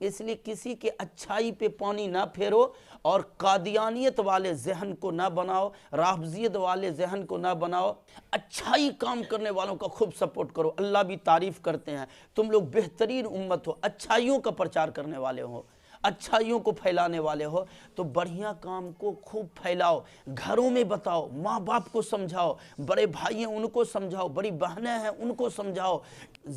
اس لیے کسی کے اچھائی پہ پانی نہ پھیرو اور قادیانیت والے ذہن کو نہ بناؤ، رافضیت والے ذہن کو نہ بناؤ، اچھائی کام کرنے والوں کا خوب سپورٹ کرو۔ اللہ بھی تعریف کرتے ہیں، تم لوگ بہترین امت ہو، اچھائیوں کا پرچار کرنے والے ہو، اچھائیوں کو پھیلانے والے ہو، تو بڑھیا کام کو خوب پھیلاؤ، گھروں میں بتاؤ، ماں باپ کو سمجھاؤ، بڑے بھائی ہیں ان کو سمجھاؤ، بڑی بہنیں ہیں ان کو سمجھاؤ۔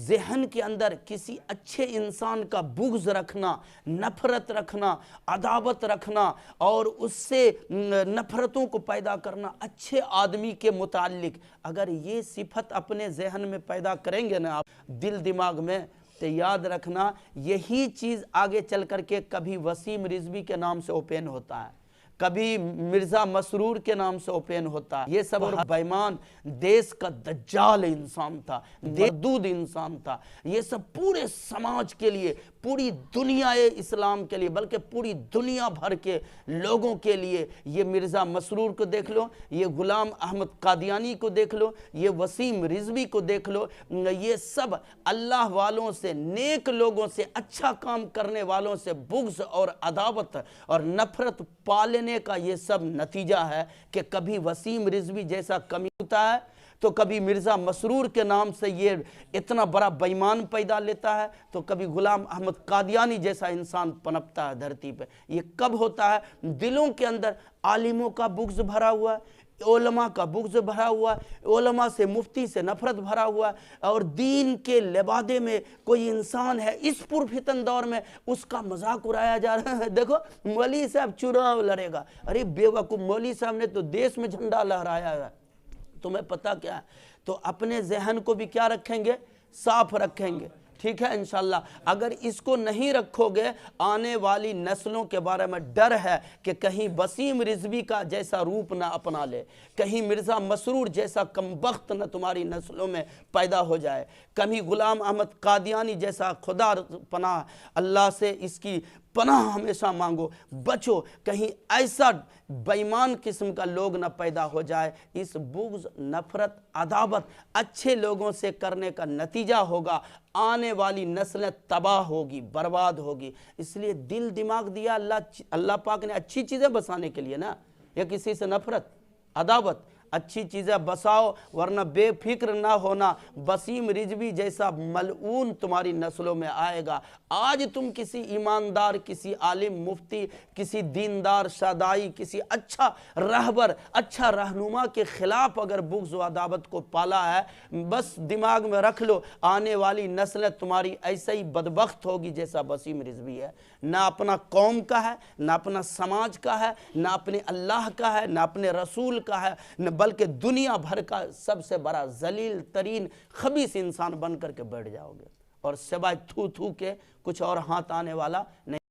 ذہن کے اندر کسی اچھے انسان کا بغض رکھنا، نفرت رکھنا، عداوت رکھنا اور اس سے نفرتوں کو پیدا کرنا اچھے آدمی کے متعلق، اگر یہ صفت اپنے ذہن میں پیدا کریں گے نا آپ دل دماغ میں، تو یاد رکھنا یہی چیز آگے چل کر کے کبھی وسیم رضوی کے نام سے اوپن ہوتا ہے، کبھی مرزا مسرور کے نام سے اوپن ہوتا ہے۔ یہ سب بیمان دیس کا دجال انسان تھا، مردود انسان تھا۔ یہ سب پورے سماج کے لیے، پوری دنیا اسلام کے لیے، بلکہ پوری دنیا بھر کے لوگوں کے لیے، یہ مرزا مسرور کو دیکھ لو، یہ غلام احمد قادیانی کو دیکھ لو، یہ وسیم رضوی کو دیکھ لو، یہ سب اللہ والوں سے، نیک لوگوں سے، اچھا کام کرنے والوں سے بغض اور عداوت اور نفرت پالنے کا یہ سب نتیجہ ہے کہ کبھی وسیم رضوی جیسا کمی ہوتا ہے تو کبھی مرزا مسرور کے نام سے یہ اتنا بڑا بیمان پیدا لیتا ہے، تو کبھی غلام احمد قادیانی جیسا انسان پنپتا ہے دھرتی پہ۔ یہ کب ہوتا ہے؟ دلوں کے اندر عالموں کا بغض بھرا ہوا ہے، علماء کا بغض بھرا ہوا ہے، علماء سے مفتی سے نفرت بھرا ہوا ہے، اور دین کے لبادے میں کوئی انسان ہے اس پرفتن دور میں اس کا مذاق اڑایا جا رہا ہے۔ دیکھو مولوی صاحب چناؤ لڑے گا، ارے بیوقوف مولوی صاحب نے تو دیس میں جھنڈا لہرایا ہے، تمہیں پتہ کیا ہے؟ تو اپنے ذہن کو بھی کیا رکھیں گے؟ صاف رکھیں گے، ٹھیک ہے انشاءاللہ۔ اگر اس کو نہیں رکھو گے، آنے والی نسلوں کے بارے میں ڈر ہے کہ کہیں وسیم رضوی کا جیسا روپ نہ اپنا لے، کہیں مرزا مسرور جیسا کمبخت نہ تمہاری نسلوں میں پیدا ہو جائے، کبھی غلام احمد قادیانی جیسا، خدا پناہ اللہ سے اس کی پناہ ہمیشہ مانگو، بچو، کہیں ایسا بیمان قسم کا لوگ نہ پیدا ہو جائے۔ اس بغض، نفرت، عداوت اچھے لوگوں سے کرنے کا نتیجہ ہوگا آنے والی نسلیں تباہ ہوگی، برباد ہوگی۔ اس لیے دل دماغ دیا اللہ پاک نے اچھی چیزیں بسانے کے لیے نا، یا کسی سے نفرت، عداوت، اچھی چیزیں بساؤ، ورنہ بے فکر نہ ہونا وسیم رضوی جیسا ملعون تمہاری نسلوں میں آئے گا۔ آج تم کسی ایماندار، کسی عالم، مفتی، کسی دیندار، شادائی، کسی اچھا رہبر، اچھا رہنما کے خلاف اگر بغض و عداوت کو پالا ہے، بس دماغ میں رکھ لو آنے والی نسلیں تمہاری ایسے ہی بدبخت ہوگی جیسا وسیم رضوی ہے۔ نہ اپنا قوم کا ہے، نہ اپنا سماج کا ہے، نہ اپنے اللہ کا ہے، نہ اپنے رسول کا ہے، نہ بلکہ دنیا بھر کا سب سے بڑا ذلیل ترین خبیث انسان بن کر کے بیٹھ جاؤ گے، اور سوائے تھو تھو کے کچھ اور ہاتھ آنے والا نہیں۔